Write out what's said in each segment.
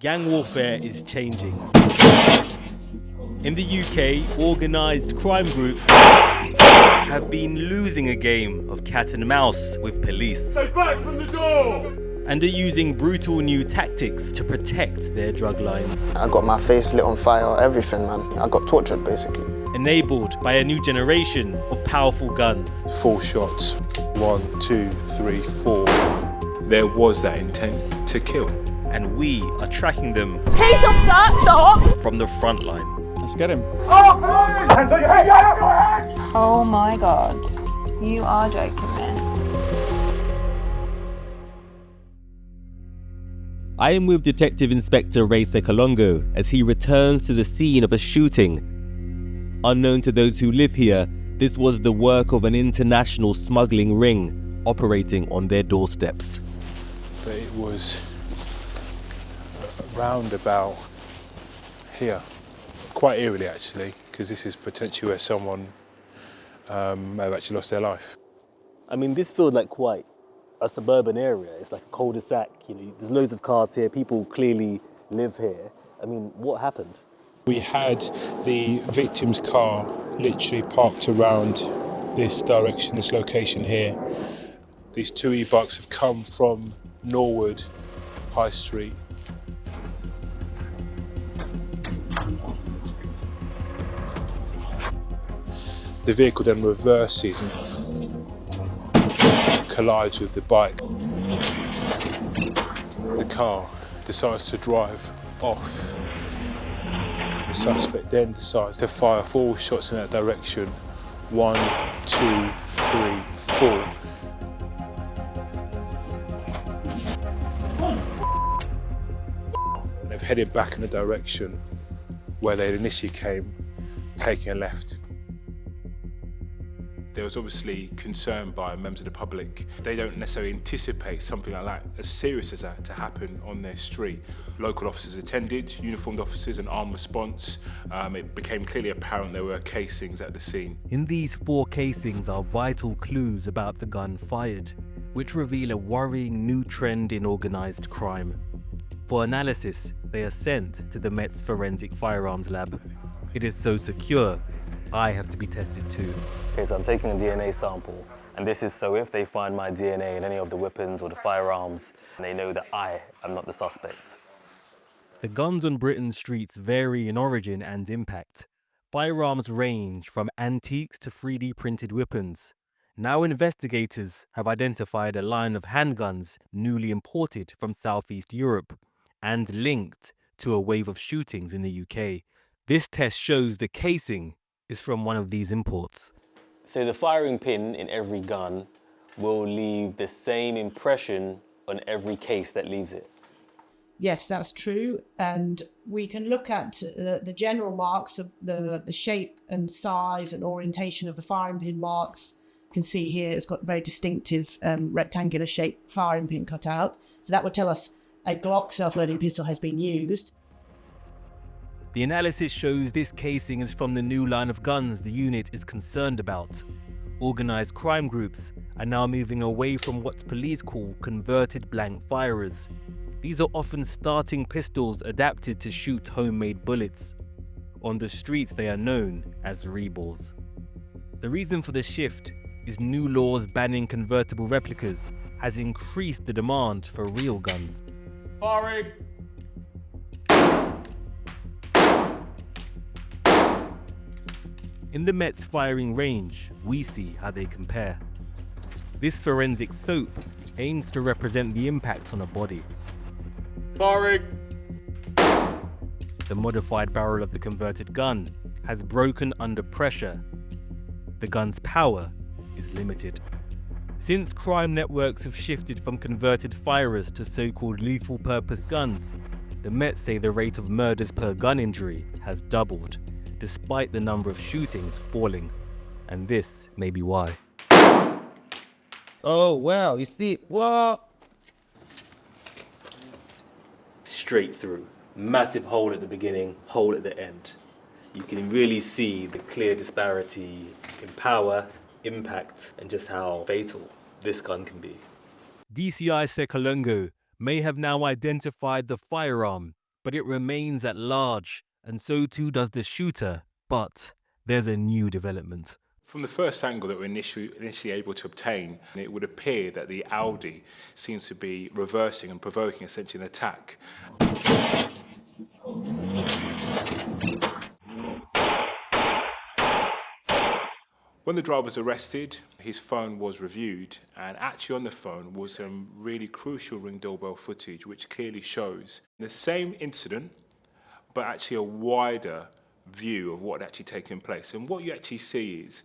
Gang warfare is changing. In the UK, organised crime groups have been losing a game of cat and mouse with police. Stay back from the door! And are using brutal new tactics to protect their drug lines. I got my face lit on fire, everything, man. I got tortured, basically. Enabled by a new generation of powerful guns. 4 shots. 1, 2, 3, 4. There was that intent to kill. And we are tracking them. Police officer, stop! From the front line. Let's get him. Hands on your head! Hands on your head! Oh my god. You are joking me. I am with Detective Inspector Ray Sekalongo as he returns to the scene of a shooting. Unknown to those who live here, this was the work of an international smuggling ring operating on their doorsteps. But it was round about here, quite eerily actually, because this is potentially where someone may have actually lost their life. I mean, this feels like quite a suburban area. It's like a cul-de-sac, there's loads of cars here, people clearly live here. I mean, what happened? We had the victim's car literally parked around this direction, this location here. These 2 ebikes have come from Norwood High Street. The vehicle then reverses and collides with the bike. The car decides to drive off. The suspect then decides to fire 4 shots in that direction. 1, 2, 3, 4. And they've headed back in the direction where they initially came, taking a left. There was obviously concern by members of the public. They don't necessarily anticipate something like that, as serious as that, to happen on their street. Local officers attended, uniformed officers, and armed response. It became clearly apparent there were casings at the scene. In these 4 casings are vital clues about the gun fired, which reveal a worrying new trend in organised crime. For analysis, they are sent to the Met's Forensic Firearms Lab. It is so secure, I have to be tested too. Okay, so I'm taking a DNA sample, and this is so if they find my DNA in any of the weapons or the firearms, they know that I am not the suspect. The guns on Britain's streets vary in origin and impact. Firearms range from antiques to 3D printed weapons. Now investigators have identified a line of handguns newly imported from Southeast Europe and linked to a wave of shootings in the UK. This test shows the casing is from one of these imports. So the firing pin in every gun will leave the same impression on every case that leaves it. Yes, that's true. And we can look at the general marks, the shape and size and orientation of the firing pin marks. You can see here it's got a very distinctive rectangular shaped firing pin cut out. So that would tell us a Glock self-loading pistol has been used. The analysis shows this casing is from the new line of guns the unit is concerned about. Organised crime groups are now moving away from what police call converted blank firers. These are often starting pistols adapted to shoot homemade bullets. On the streets they are known as reballs. The reason for the shift is new laws banning convertible replicas has increased the demand for real guns. Firing! In the Met's firing range, we see how they compare. This forensic soap aims to represent the impact on a body. Firing! The modified barrel of the converted gun has broken under pressure. The gun's power is limited. Since crime networks have shifted from converted firers to so-called lethal purpose guns, the Met say the rate of murders per gun injury has doubled, despite the number of shootings falling. And this may be why. Oh wow, you see, what? Straight through. Massive hole at the beginning, hole at the end. You can really see the clear disparity in power, impact, and just how fatal this gun can be. DCI Sekalongo may have now identified the firearm but it remains at large, and so too does the shooter. But there's a new development. From the first angle that we're initially able to obtain, it would appear that the Audi seems to be reversing and provoking essentially an attack. When the driver was arrested, his phone was reviewed, and actually on the phone was some really crucial Ring doorbell footage which clearly shows the same incident, but actually a wider view of what had actually taken place. And what you actually see is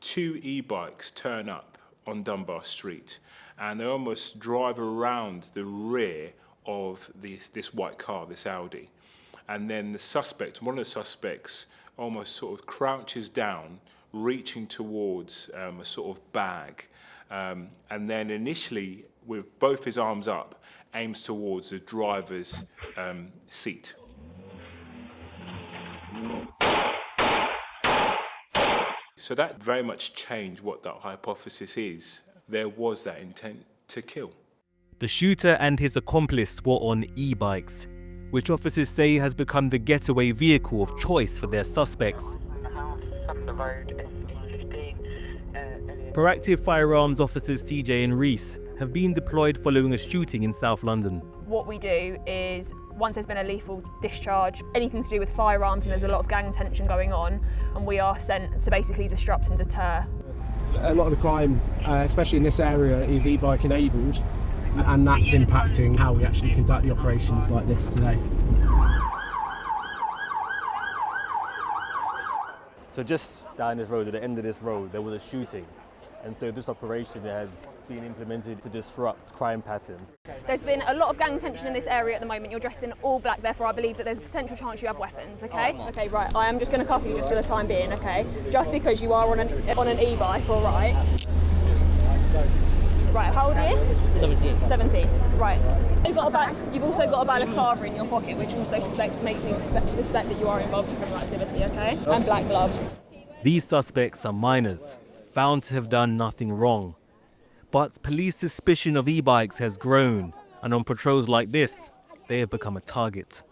two e-bikes turn up on Dunbar Street, and they almost drive around the rear of this white car, this Audi. And then the suspect, one of the suspects, almost sort of crouches down, reaching towards a sort of bag, and then initially, with both his arms up, aims towards the driver's seat. So that very much changed what that hypothesis is. There was that intent to kill. The shooter and his accomplice were on e-bikes, which officers say has become the getaway vehicle of choice for their suspects. Proactive firearms officers CJ and Reese have been deployed following a shooting in South London. What we do is, once there's been a lethal discharge, anything to do with firearms and there's a lot of gang tension going on, and we are sent to basically disrupt and deter. A lot of the crime, especially in this area, is e-bike enabled, and that's impacting how we actually conduct the operations like this today. So just down this road, at the end of this road, there was a shooting. And so this operation has been implemented to disrupt crime patterns. There's been a lot of gang tension in this area at the moment. You're dressed in all black, therefore I believe that there's a potential chance you have weapons, okay? Okay, right, I am just going to cuff you just for the time being, okay? Just because you are on an e-bike, all right? Right, how old are you? 17. 17, right. You've also got a balaclava in your pocket, which also makes me suspect that you are involved in criminal activity, okay? And black gloves. These suspects are minors, found to have done nothing wrong. But police suspicion of e-bikes has grown, and on patrols like this, they have become a target.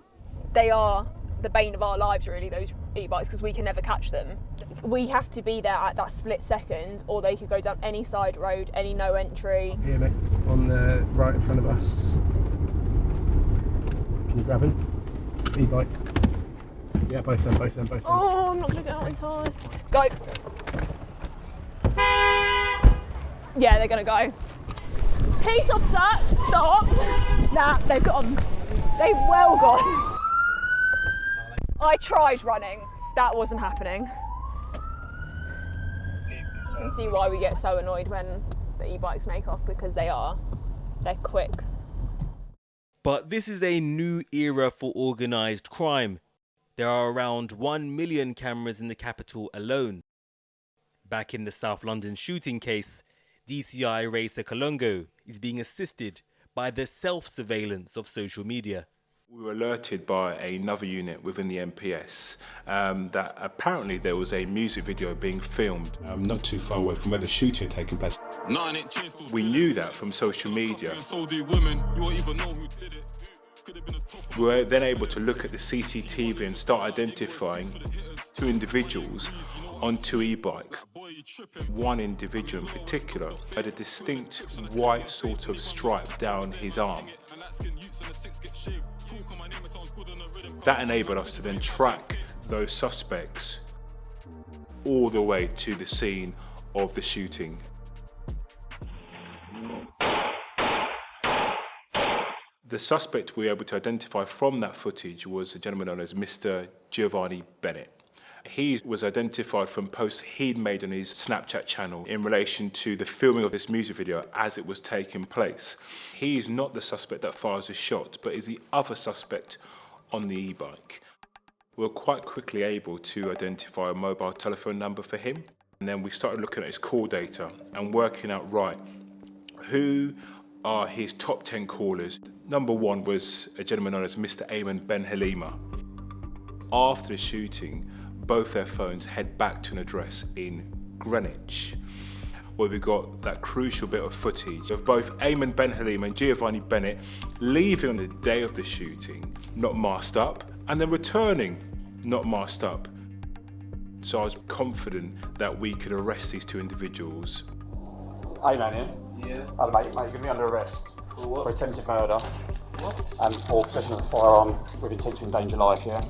They are the bane of our lives, really, those e-bikes, because we can never catch them. We have to be there at that split second, or they could go down any side road, any no entry. Here, mate, on the right in front of us. Can you grab him? E-bike. Yeah, both of them. Oh, I'm not going to get out in time. Go. Yeah, they're going to go. Peace officer, stop. Nah, they've gone. They've well gone. I tried running. That wasn't happening. You can see why we get so annoyed when the e-bikes make off, because they're quick. But this is a new era for organised crime. There are around 1 million cameras in the capital alone. Back in the South London shooting case, DCI Ray Sekalongo is being assisted by the self-surveillance of social media. We were alerted by another unit within the MPS that apparently there was a music video being filmed not too far away from where the shooting had taken place. We knew that from social media. We were then able to look at the CCTV and start identifying two individuals on two e-bikes. One individual in particular had a distinct white sort of stripe down his arm. That enabled us to then track those suspects all the way to the scene of the shooting. The suspect we were able to identify from that footage was a gentleman known as Mr. Giovanni Bennett. He was identified from posts he'd made on his Snapchat channel in relation to the filming of this music video as it was taking place. He is not the suspect that fires the shot, but is the other suspect on the e-bike. We were quite quickly able to identify a mobile telephone number for him. And then we started looking at his call data and working out, right, who are his top 10 callers. Number one was a gentleman known as Mr. Ayman Ben Halima. After the shooting, both their phones head back to an address in Greenwich. where we got that crucial bit of footage of both Ayman Ben Halim and Giovanni Bennett leaving on the day of the shooting, not masked up, and then returning, not masked up. So I was confident that we could arrest these two individuals. Ayman, yeah? Hello, mate, you're going to be under arrest for attempted murder and for possession of a firearm with intent to endanger life, yeah?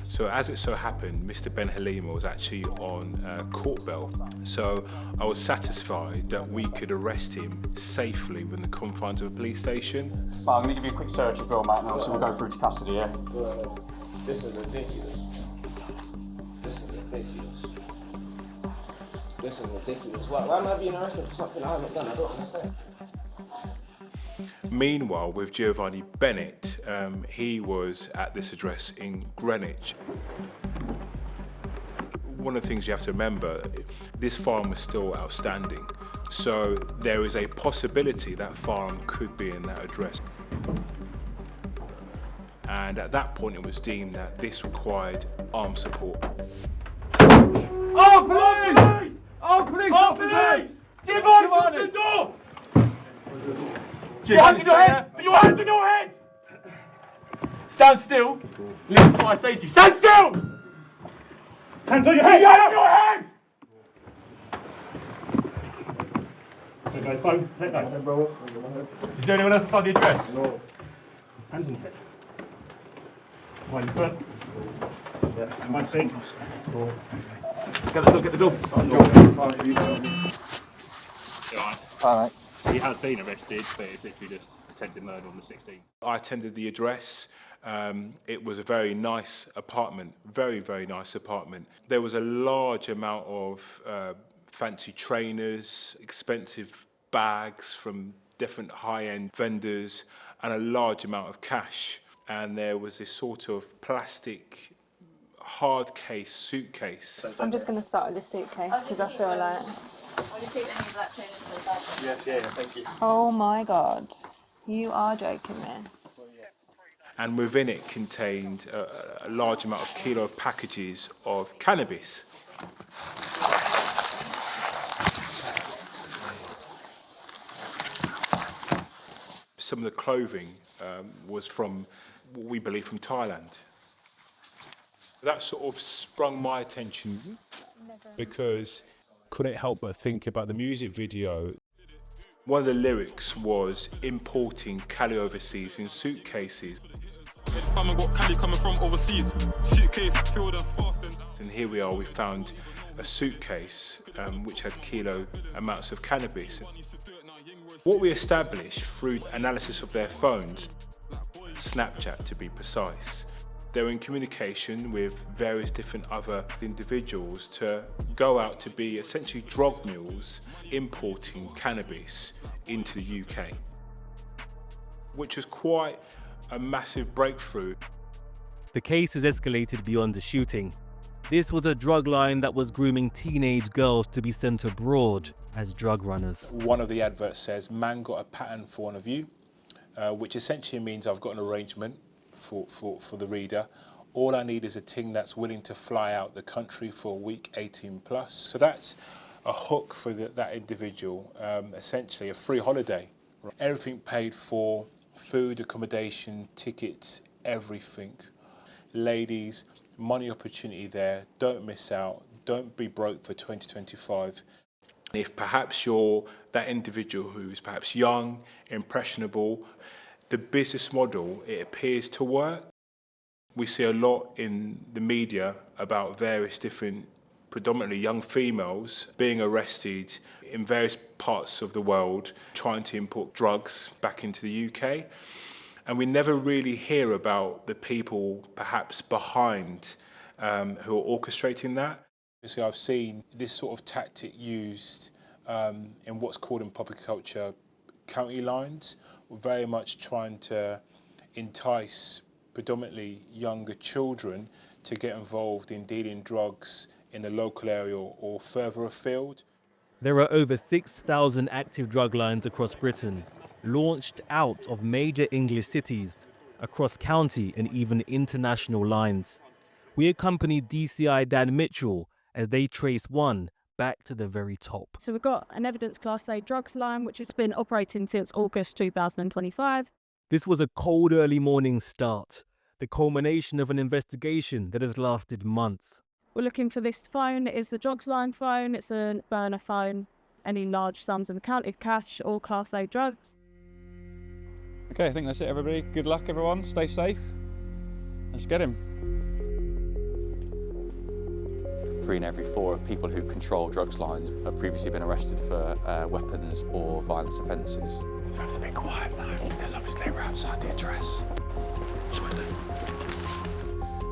So as it so happened, Mr. Ben Halim was actually on court bail. So I was satisfied that we could arrest him safely within the confines of a police station. Well, I'm going to give you a quick search as well, mate, and also we'll go through to custody, yeah? This is ridiculous. This is ridiculous. This is ridiculous. Why am I being arrested for something I haven't done? I don't understand. Meanwhile, with Giovanni Bennett, he was at this address in Greenwich. One of the things you have to remember, this firearm was still outstanding. So there is a possibility that firearm could be in that address. And at that point, it was deemed that this required armed support. Oh, police! Oh, police officers! Giovanni, open the door! Your hands on your head! Put your hands on your head! Stand still. Listen to what I say to you. Stand still! Hands on your head! Hands on your head! Let go, phone. Let go. Is there anyone else inside the address? No. Hands on your head. Mind your foot. Yeah. And one thing. Get the door. All right. So he has been arrested, but it's literally just attempted murder on the 16th. I attended the address. It was a very nice apartment, very, very nice apartment. There was a large amount of fancy trainers, expensive bags from different high-end vendors, and a large amount of cash. And there was this sort of plastic hard case suitcase. I'm just going to start with the suitcase because I feel like... Yes, yeah, thank you. Oh my God. You are joking me. And within it contained a large amount of kilo packages of cannabis. Some of the clothing was from, what we believe, from Thailand. That sort of sprung my attention because couldn't help but think about the music video. One of the lyrics was importing Cali overseas in suitcases. Got Cali coming from overseas. Suitcase filled and fast. And here we are, we found a suitcase which had kilo amounts of cannabis. What we established through analysis of their phones, Snapchat to be precise, they were in communication with various different other individuals to go out to be essentially drug mules importing cannabis into the UK, which was quite a massive breakthrough. The case has escalated beyond the shooting. This was a drug line that was grooming teenage girls to be sent abroad as drug runners. One of the adverts says, "Man got a pattern for one of you," which essentially means I've got an arrangement for the reader. All I need is a ting that's willing to fly out the country for a week, 18 plus. So that's a hook for that individual, essentially a free holiday. Everything paid for, food, accommodation, tickets, everything. Ladies, money opportunity there, don't miss out, don't be broke for 2025. If perhaps you're that individual who's perhaps young, impressionable, the business model, it appears to work. We see a lot in the media about various different, predominantly young females, being arrested in various parts of the world, trying to import drugs back into the UK. And we never really hear about the people perhaps behind who are orchestrating that. So I've seen this sort of tactic used in what's called in popular culture county lines. We're very much trying to entice predominantly younger children to get involved in dealing drugs in the local area or further afield. There are over 6,000 active drug lines across Britain, launched out of major English cities, across county and even international lines. We accompanied DCI Dan Mitchell as they trace one back to the very top. So we've got an evidence Class A drugs line, which has been operating since August 2025. This was a cold early morning start, the culmination of an investigation that has lasted months. We're looking for this phone. It is the drugs line phone. It's a burner phone. Any large sums of account of cash or Class A drugs. Okay, I think that's it, everybody. Good luck, everyone. Stay safe. Let's get him. 3 in every 4 of people who control drugs lines have previously been arrested for weapons or violence offences. We have to be quiet now, because obviously we're outside the address.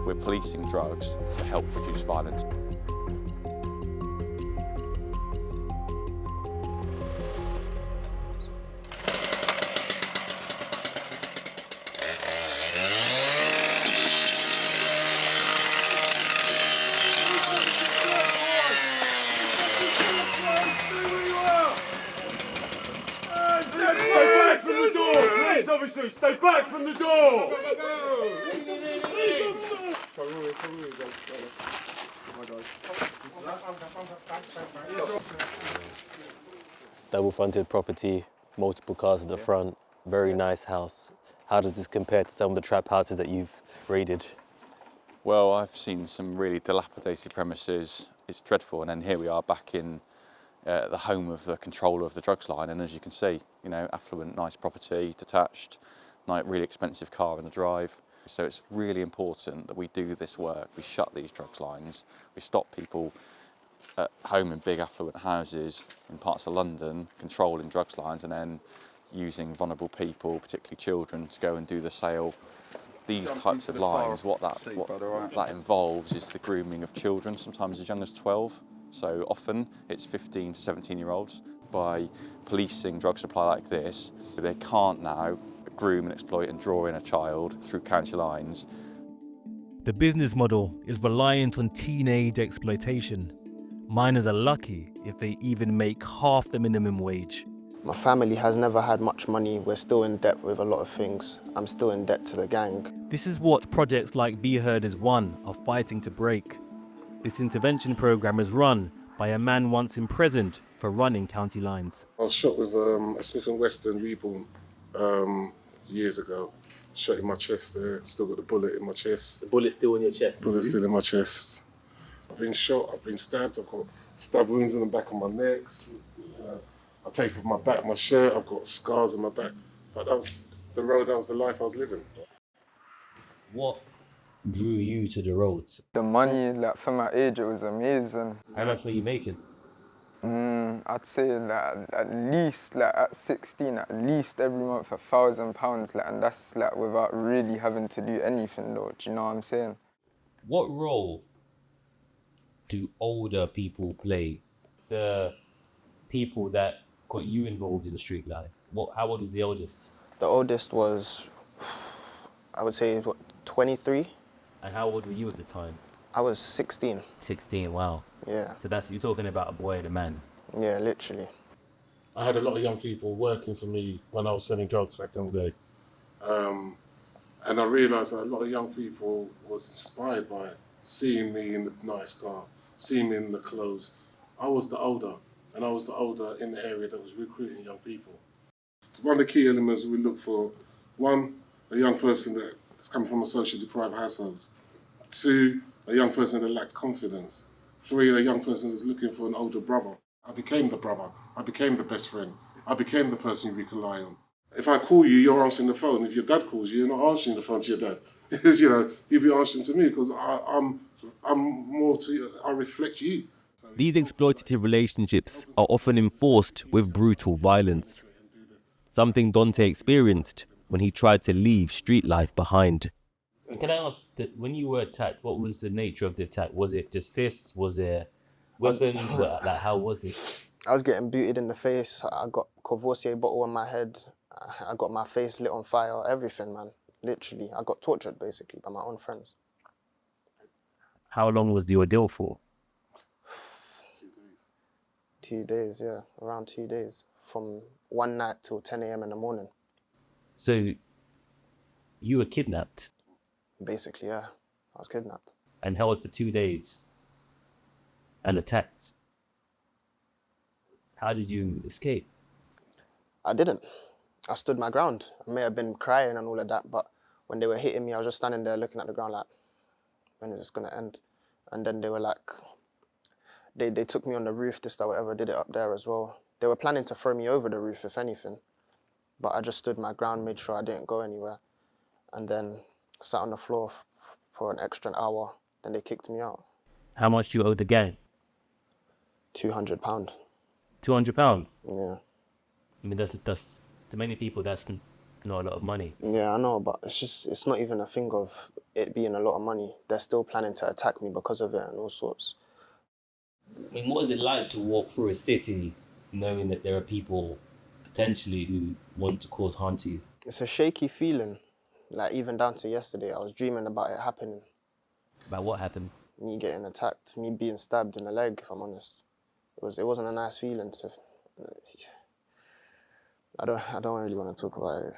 We're policing drugs to help reduce violence. Officers, stay back from the door! Double fronted property, multiple cars at the front, very nice house. How does this compare to some of the trap houses that you've raided? Well, I've seen some really dilapidated premises. It's dreadful, and then here we are back in the home of the controller of the drugs line, and as you can see, you know, affluent, nice property, detached, really expensive car in the drive. So it's really important that we do this work. We shut these drugs lines. We stop people at home in big affluent houses in parts of London controlling drugs lines and then using vulnerable people, particularly children, to go and do the sale. These types of lines, what that involves is the grooming of children, sometimes as young as 12. So often it's 15 to 17-year-olds. By policing drug supply like this, they can't now groom and exploit and draw in a child through county lines. The business model is reliant on teenage exploitation. Minors are lucky if they even make half the minimum wage. My family has never had much money. We're still in debt with a lot of things. I'm still in debt to the gang. This is what projects like Be Heard as One are fighting to break. This intervention program is run by a man once imprisoned for running county lines. I was shot with a Smith & Wesson Reborn years ago. Shot in my chest there, still got the bullet in my chest. The bullet's still in your chest? Bullet's still in my chest. I've been shot, I've been stabbed, I've got stab wounds in the back of my neck. I take off my back, my shirt, I've got scars on my back. But that was the road, that was the life I was living. What drew you to the roads? The money, like for my age, it was amazing. How much were you making? I'd say like at least like at 16, at least every month £1,000, like, and that's like without really having to do anything though. Do you know what I'm saying? What role do older people play? The people that got you involved in the street life. How old is the oldest? The oldest was, I would say, 23. And how old were you at the time? I was 16. 16, wow. Yeah. So you're talking about a boy and a man. Yeah, literally. I had a lot of young people working for me when I was selling drugs back in the day. And I realised that a lot of young people was inspired by seeing me in the nice car, seeing me in the clothes. I was the older, and I was the older in the area that was recruiting young people. One of the key elements we look for, one, a young person that's coming from a socially deprived household. 2, a young person that lacked confidence. 3, a young person that's looking for an older brother. I became the brother. I became the best friend. I became the person you can rely on. If I call you, you're answering the phone. If your dad calls you, you're not answering the phone to your dad. You know, you'll be answering to me because I reflect you. These exploitative relationships are often enforced with brutal violence. Something Dante experienced when he tried to leave street life behind. Can I ask, that when you were attacked, what was the nature of the attack? Was it just fists? Was there weapons? How was it? I was getting booted in the face. I got Courvoisier bottle on my head. I got my face lit on fire. Everything, man. Literally. I got tortured, basically, by my own friends. How long was the ordeal for? 2 days, yeah. Around 2 days. From one night till 10 a.m. in the morning. So, you were kidnapped? Basically, yeah. I was kidnapped. And held for 2 days? And attacked? How did you escape? I didn't. I stood my ground. I may have been crying and all of that, but when they were hitting me, I was just standing there looking at the ground like, when is this gonna end? And then they were like, they took me on the roof, this, that, whatever, did it up there as well. They were planning to throw me over the roof, if anything, but I just stood my ground, made sure I didn't go anywhere, and then sat on the floor for an extra hour. Then they kicked me out. How much do you owe the gang? £200. £200? Yeah. I mean, that's to many people, that's not a lot of money. Yeah, I know, but it's not even a thing of it being a lot of money. They're still planning to attack me because of it and all sorts. I mean, what is it like to walk through a city knowing that there are people potentially who want to cause harm to you? It's a shaky feeling. Like, even down to yesterday, I was dreaming about it happening. About what happened? Me getting attacked, me being stabbed in the leg, if I'm honest. It wasn't a nice feeling to... I don't really want to talk about it.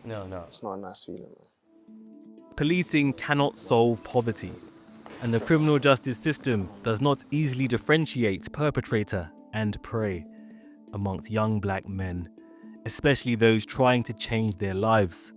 No. It's not a nice feeling, man. Policing cannot solve poverty, and the criminal justice system does not easily differentiate perpetrator and prey amongst young black men, especially those trying to change their lives.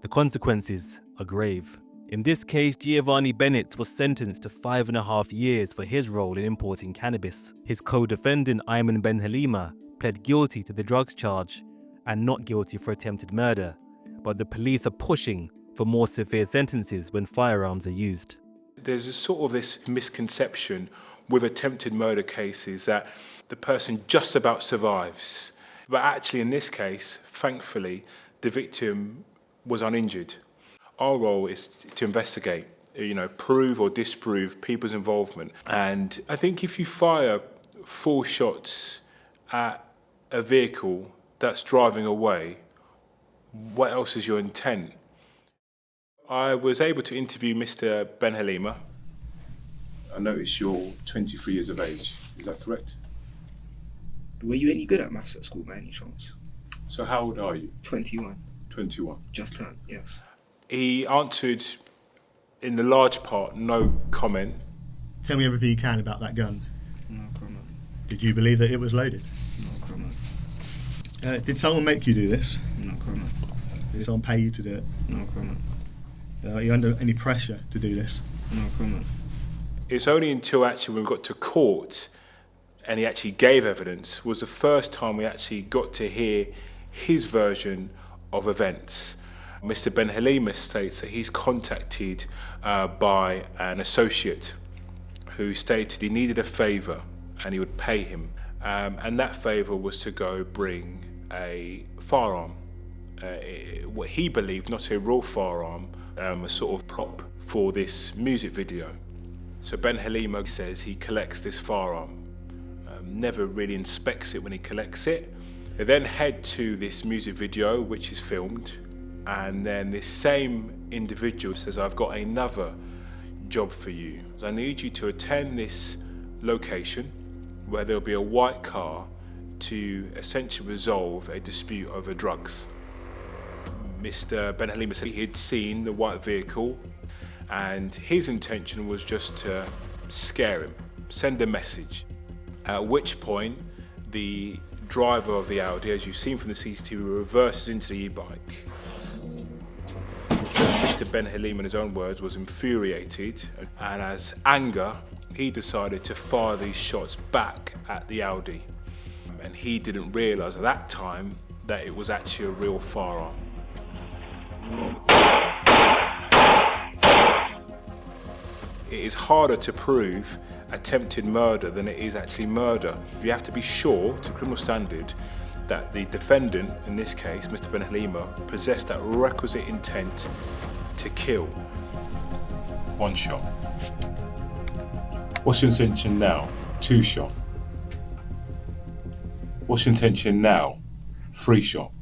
The consequences are grave. In this case, Giovanni Bennett was sentenced to 5.5 years for his role in importing cannabis. His co-defendant, Ayman Ben Halima, pled guilty to the drugs charge and not guilty for attempted murder, but the police are pushing for more severe sentences when firearms are used. There's a sort of this misconception with attempted murder cases that the person just about survives. But actually in this case, thankfully, the victim was uninjured. Our role is to investigate, prove or disprove people's involvement. And I think if you fire 4 shots at a vehicle that's driving away, what else is your intent? I was able to interview Mr. Ben Halima. I noticed you're 23 years of age, is that correct? Were you any good at maths at school by any chance? So how old are you? 21. 21. Just turned, yes. He answered, in the large part, no comment. Tell me everything you can about that gun. No comment. Did you believe that it was loaded? No comment. Did someone make you do this? No comment. Did someone pay you to do it? No comment. Are you under any pressure to do this? No comment. It's only until actually when we got to court and he actually gave evidence was the first time we actually got to hear his version of events. Mr. Ben Halima states that he's contacted by an associate who stated he needed a favour and he would pay him. And that favour was to go bring a firearm. What he believed, not a real firearm, a sort of prop for this music video. So Ben Halima says he collects this firearm, never really inspects it when he collects it. They then head to this music video, which is filmed, and then this same individual says, I've got another job for you. I need you to attend this location where there'll be a white car to essentially resolve a dispute over drugs. Mr. Ben Halima said he'd seen the white vehicle and his intention was just to scare him, send a message. At which point, the driver of the Audi, as you've seen from the CCTV, reverses into the e-bike. Mr. Ben Halima, in his own words, was infuriated, and as anger, he decided to fire these shots back at the Audi. And he didn't realise at that time that it was actually a real firearm. It is harder to prove attempted murder than it is actually murder. You have to be sure, to criminal standard, that the defendant, in this case, Mr. Ben Halima, possessed that requisite intent to kill. 1 shot. What's your intention now? 2 shot. What's your intention now? 3 shot.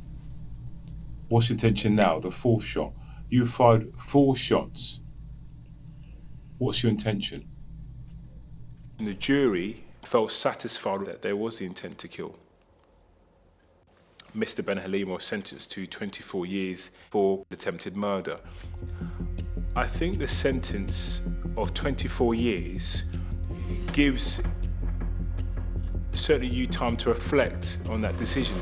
What's your intention now? The 4th shot. You fired 4 shots. What's your intention? And the jury felt satisfied that there was the intent to kill. Mr. Ben Halima was sentenced to 24 years for attempted murder. I think the sentence of 24 years gives certainly you time to reflect on that decision.